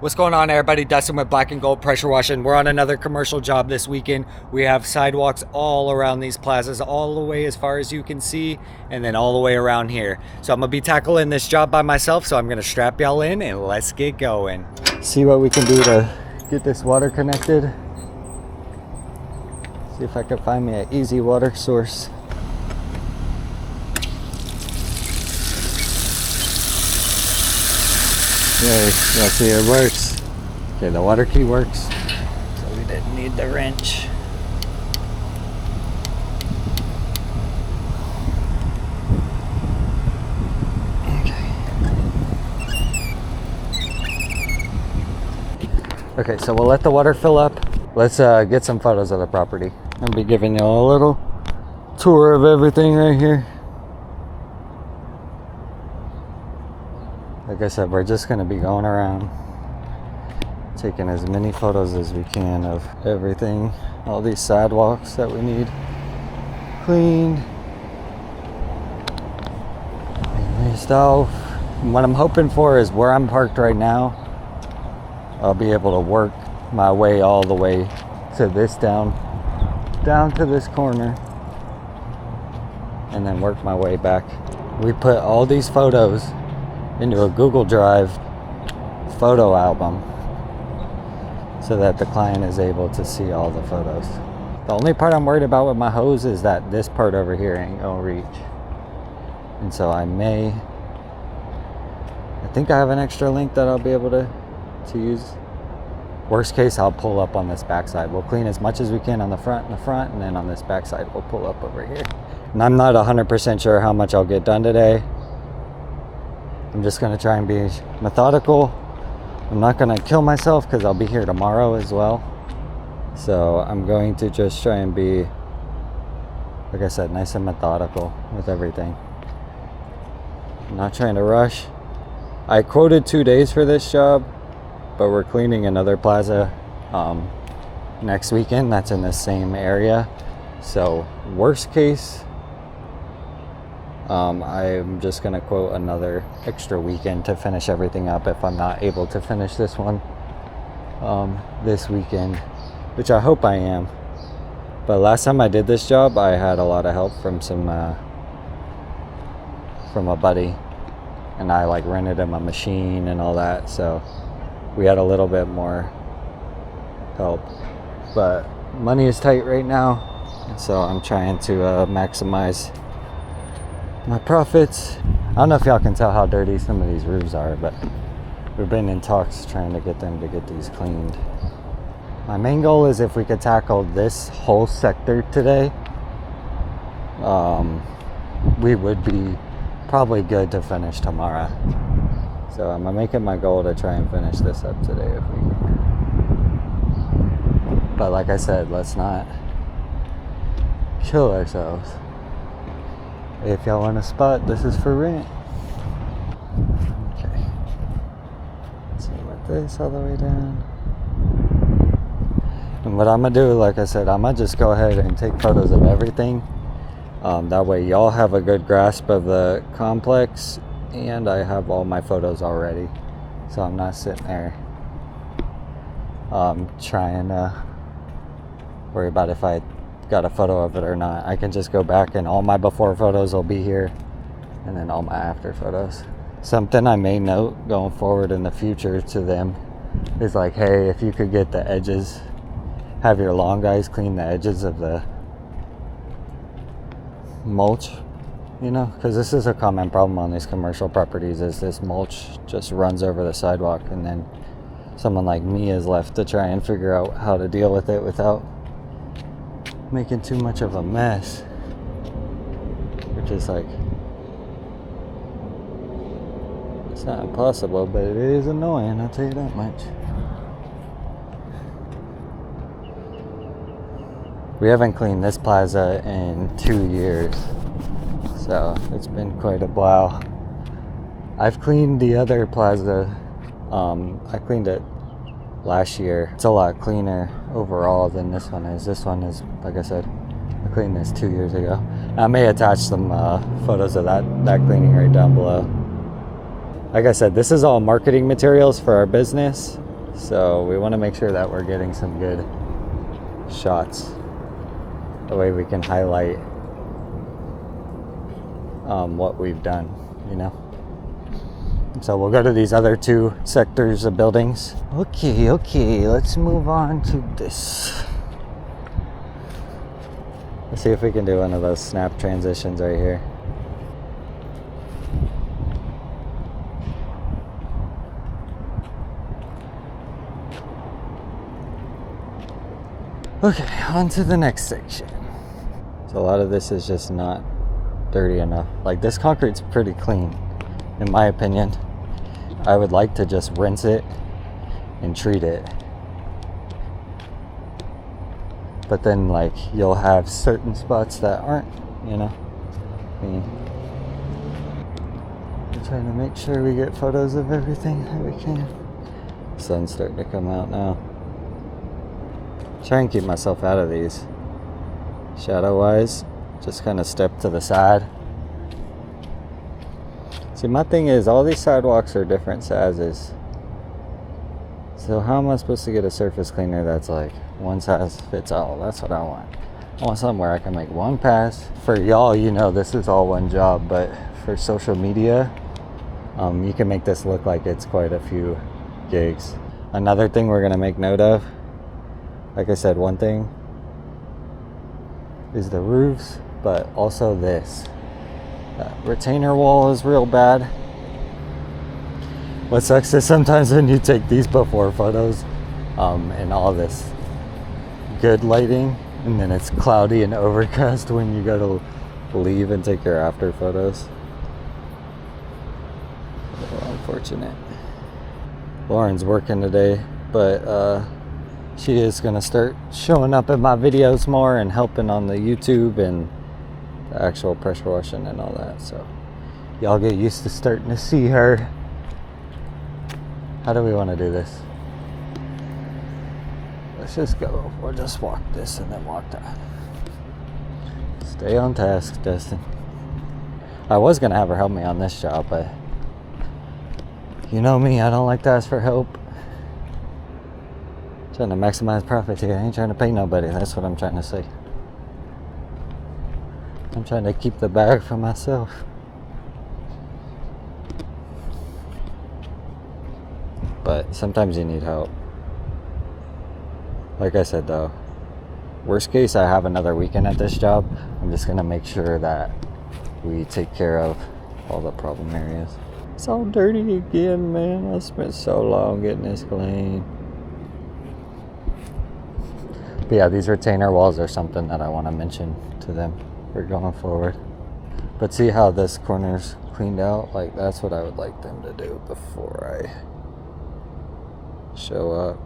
What's going on, everybody? Dustin with Black and Gold Pressure Washing. We're on another commercial job this weekend. We have sidewalks all around these plazas, all the way as far as you can see, and then all the way around here. So I'm gonna be tackling this job by myself, so I'm gonna strap y'all in and let's get going. See what we can do to get this water connected. See if I can find me an easy water source. There, you see it works. Okay, the water key works, so we didn't need the wrench. Okay, so we'll let the water fill up. Let's get some photos of the property. I'll be giving you a little tour of everything right here. Like I said, we're just going to be going around taking as many photos as we can of everything, all these sidewalks that we need cleaned and raised off. And what I'm hoping for is where I'm parked right now, I'll be able to work my way all the way to this down to this corner and then work my way back. We put all these photos into a Google Drive photo album so that the client is able to see all the photos. The only part I'm worried about with my hose is that this part over here ain't gonna reach. And so I think I have an extra link that I'll be able to use. Worst case, I'll pull up on this backside. We'll clean as much as we can on the front, and then on this backside, we'll pull up over here. And I'm not 100% sure how much I'll get done today. I'm just going to try and be methodical. I'm not going to kill myself because I'll be here tomorrow as well. So I'm going to just try and be, like I said, nice and methodical with everything. I'm not trying to rush. I quoted 2 days for this job, but we're cleaning another plaza next weekend that's in the same area. So worst case, I'm just gonna quote another extra weekend to finish everything up if I'm not able to finish this one this weekend, which I hope I am. But last time I did this job, I had a lot of help from a buddy, and I like rented him a machine and all that, so we had a little bit more help. But money is tight right now, so I'm trying to maximize my profits. I don't know if y'all can tell how dirty some of these roofs are, but we've been in talks trying to get them to get these cleaned. My main goal is if we could tackle this whole sector today, we would be probably good to finish tomorrow. So I'm gonna make it my goal to try and finish this up today if we can. But like I said, let's not kill ourselves. If y'all want a spot, this is for rent. Okay. Let's see what this all the way down. And what I'm gonna do, like I said, I'm gonna just go ahead and take photos of everything. That way y'all have a good grasp of the complex, and I have all my photos already. So I'm not sitting there trying to worry about if I got a photo of it or not. I can just go back and all my before photos will be here, and then all my after photos. Something I may note going forward in the future to them is like, hey, if you could get the edges, have your lawn guys clean the edges of the mulch, you know, because this is a common problem on these commercial properties, is this mulch just runs over the sidewalk, and then someone like me is left to try and figure out how to deal with it without making too much of a mess, which is like, it's not impossible, but it is annoying, I'll tell you that much. We haven't cleaned this plaza in 2 years, so it's been quite a while. I've cleaned the other plaza, I cleaned it last year. It's a lot cleaner overall than this one is. This one is, like I said, I cleaned this 2 years ago. I may attach some photos of that cleaning right down below. Like I said, this is all marketing materials for our business. So we want to make sure that we're getting some good shots. The way we can highlight what we've done, you know. So we'll go to these other two sectors of buildings. Okay, let's move on to this. Let's see if we can do one of those snap transitions right here. Okay, on to the next section. So a lot of this is just not dirty enough. Like, this concrete's pretty clean, in my opinion. I would like to just rinse it and treat it. But then, like, you'll have certain spots that aren't, you know. We're trying to make sure we get photos of everything that we can. Sun's starting to come out now. Try and keep myself out of these. Shadow wise, just kind of step to the side. See, my thing is, all these sidewalks are different sizes. So how am I supposed to get a surface cleaner that's like one size fits all? That's what I want. I want something where I can make one pass. For y'all, you know, this is all one job, but for social media, you can make this look like it's quite a few gigs. Another thing we're gonna make note of, like I said, one thing is the roofs, but also this. Retainer wall is real bad. What sucks is sometimes when you take these before photos and all this good lighting, and then it's cloudy and overcast when you go to leave and take your after photos. A little unfortunate. Lauren's working today, but she is gonna start showing up in my videos more and helping on the YouTube and the actual pressure washing and all that. So y'all get used to starting to see her. How do we want to do this? Let's just go. We'll just walk this and then walk that. Stay on task, Dustin. I was gonna have her help me on this job, but you know me, I don't like to ask for help. Trying to maximize profits here. I ain't trying to pay nobody. That's what I'm trying to say. I'm trying to keep the bag for myself. But sometimes you need help. Like I said though, worst case I have another weekend at this job. I'm just gonna make sure that we take care of all the problem areas. It's all dirty again, man. I spent so long getting this clean. But yeah, these retainer walls are something that I want to mention to them for going forward. But see how this corner's cleaned out? Like, that's what I would like them to do before I show up.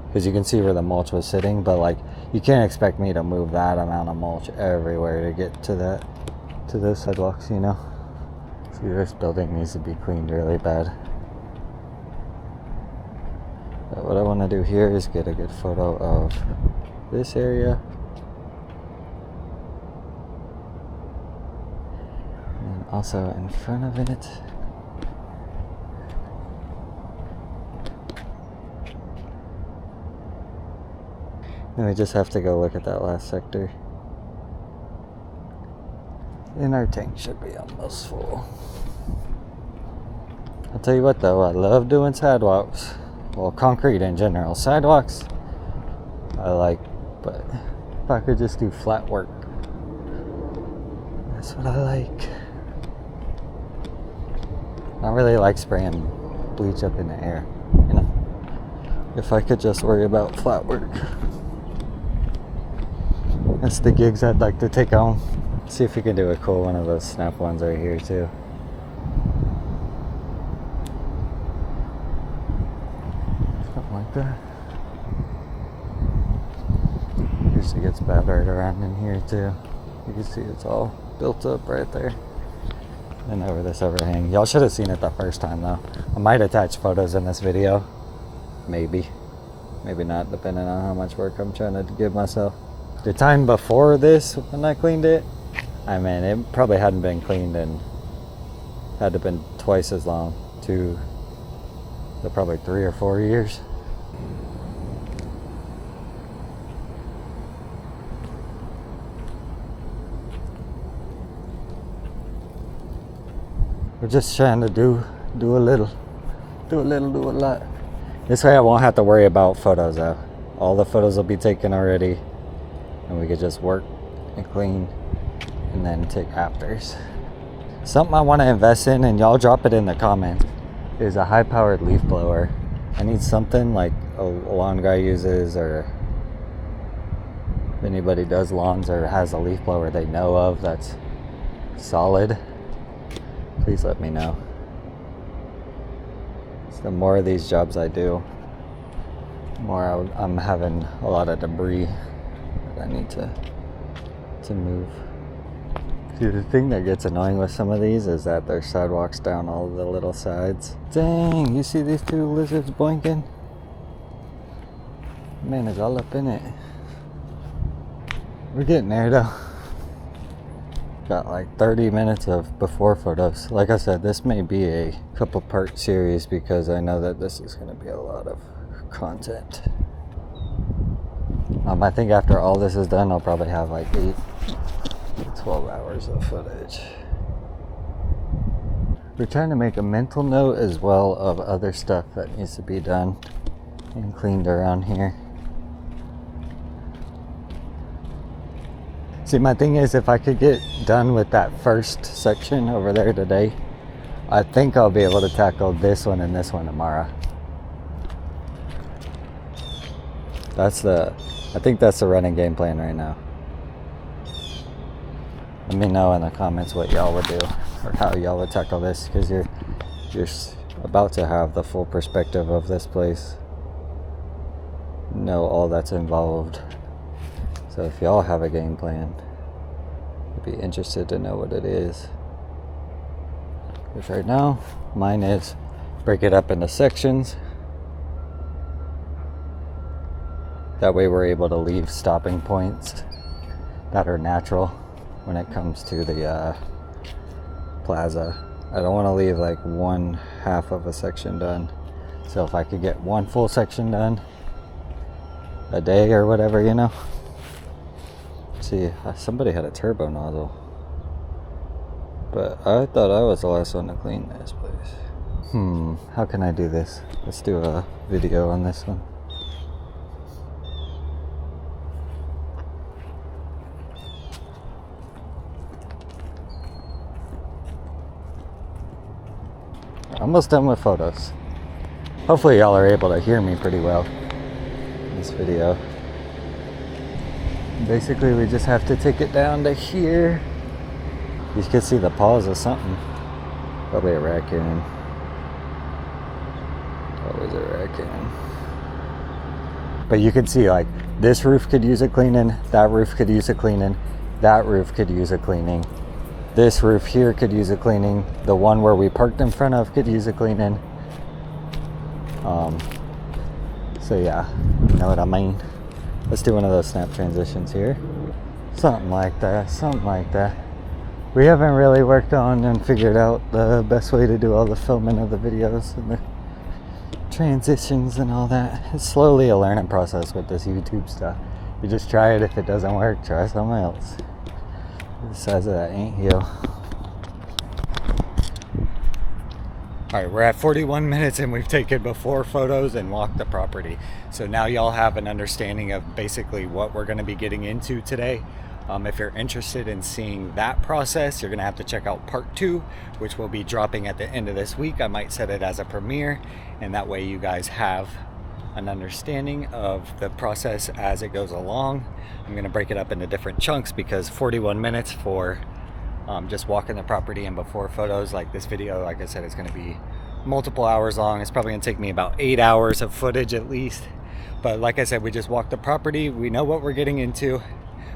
Because you can see where the mulch was sitting, but like, you can't expect me to move that amount of mulch everywhere to get to that, to those sidewalks, you know? See, this building needs to be cleaned really bad. But what I want to do here is get a good photo of this area. And also in front of it. And we just have to go look at that last sector. And our tank should be almost full. I'll tell you what though, I love doing sidewalks. Well, concrete in general. Sidewalks, I like, but if I could just do flat work, that's what I like. I don't really like spraying bleach up in the air, you know? If I could just worry about flat work. That's the gigs I'd like to take on. See if we can do a cool one of those snap ones right here too. Something like that. Usually gets bad right around in here too. You can see it's all built up right there. And over this overhang. Y'all should have seen it the first time though. I might attach photos in this video. Maybe. Maybe not, depending on how much work I'm trying to give myself. The time before this, when I cleaned it, I mean, it probably hadn't been cleaned and had to been twice as long, probably 3 or 4 years We're just trying to do a little, do a lot. This way I won't have to worry about photos though. All the photos will be taken already, and we could just work and clean and then take afters. Something I want to invest in, and y'all drop it in the comments, is a high-powered leaf blower. I need something like a lawn guy uses, or if anybody does lawns or has a leaf blower they know of that's solid, please let me know. So the more of these jobs I do, the more I'm having a lot of debris that I need to move. See, the thing that gets annoying with some of these is that there's sidewalks down all the little sides. Dang, you see these two lizards boinking? Man, it's all up in it. We're getting there though. Got like 30 minutes of before photos. Like I said, this may be a couple part series because I know that this is going to be a lot of content. I think after all this is done, I'll probably have like 12 hours of footage. We're trying to make a mental note as well of other stuff that needs to be done and cleaned around here. See, my thing is, if I could get done with that first section over there today, I think I'll be able to tackle this one and this one tomorrow. I think that's the running game plan right now. Let me know in the comments what y'all would do or how y'all would tackle this, because you're about to have the full perspective of this place, know all that's involved. So if y'all have a game plan, I'd be interested to know what it is. Because right now, mine is break it up into sections. That way we're able to leave stopping points that are natural when it comes to the plaza. I don't want to leave like one half of a section done. So if I could get one full section done a day or whatever, you know. See, somebody had a turbo nozzle, but I thought I was the last one to clean this place. How can I do this? Let's do a video on this one. Almost done with photos. Hopefully y'all are able to hear me pretty well in this video. Basically, we just have to take it down to here. You can see the paws of something. Probably a raccoon. Always a raccoon. But you can see, like, this roof could use a cleaning, that roof could use a cleaning, that roof could use a cleaning. This roof here could use a cleaning. The one where we parked in front of could use a cleaning. So yeah, you know what I mean. Let's do one of those snap transitions here. Something like that, something like that. We haven't really worked on and figured out the best way to do all the filming of the videos and the transitions and all that. It's slowly a learning process with this YouTube stuff. You just try it. If it doesn't work, try something else. The size of that anthill. Alright, we're at 41 minutes and we've taken before photos and walked the property. So now y'all have an understanding of basically what we're going to be getting into today. If you're interested in seeing that process, you're going to have to check out part 2, which will be dropping at the end of this week. I might set it as a premiere, and that way you guys have an understanding of the process as it goes along. I'm going to break it up into different chunks because 41 minutes for just walking the property and before photos, like this video, like I said, is going to be multiple hours long. It's probably going to take me about 8 hours of footage at least. But like I said, we just walked the property. We know what we're getting into.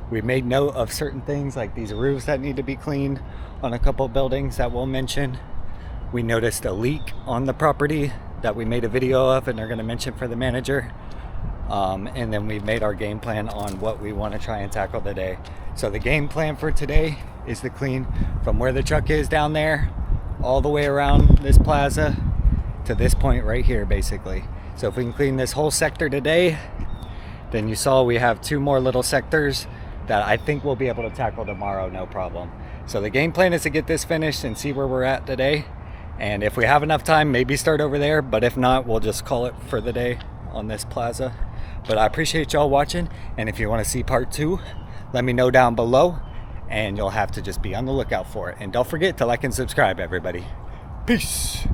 We made note of certain things like these roofs that need to be cleaned on a couple buildings that we'll mention. We noticed a leak on the property that we made a video of and they're going to mention for the manager. And then we made our game plan on what we want to try and tackle today. So the game plan for today is to clean from where the truck is down there all the way around this plaza to this point right here basically. So if we can clean this whole sector today, then you saw we have 2 more little sectors that I think we'll be able to tackle tomorrow, no problem. So the game plan is to get this finished and see where we're at today. And if we have enough time, maybe start over there. But if not, we'll just call it for the day on this plaza. But I appreciate y'all watching. And if you want to see part 2, let me know down below. And you'll have to just be on the lookout for it. And don't forget to like and subscribe, everybody. Peace.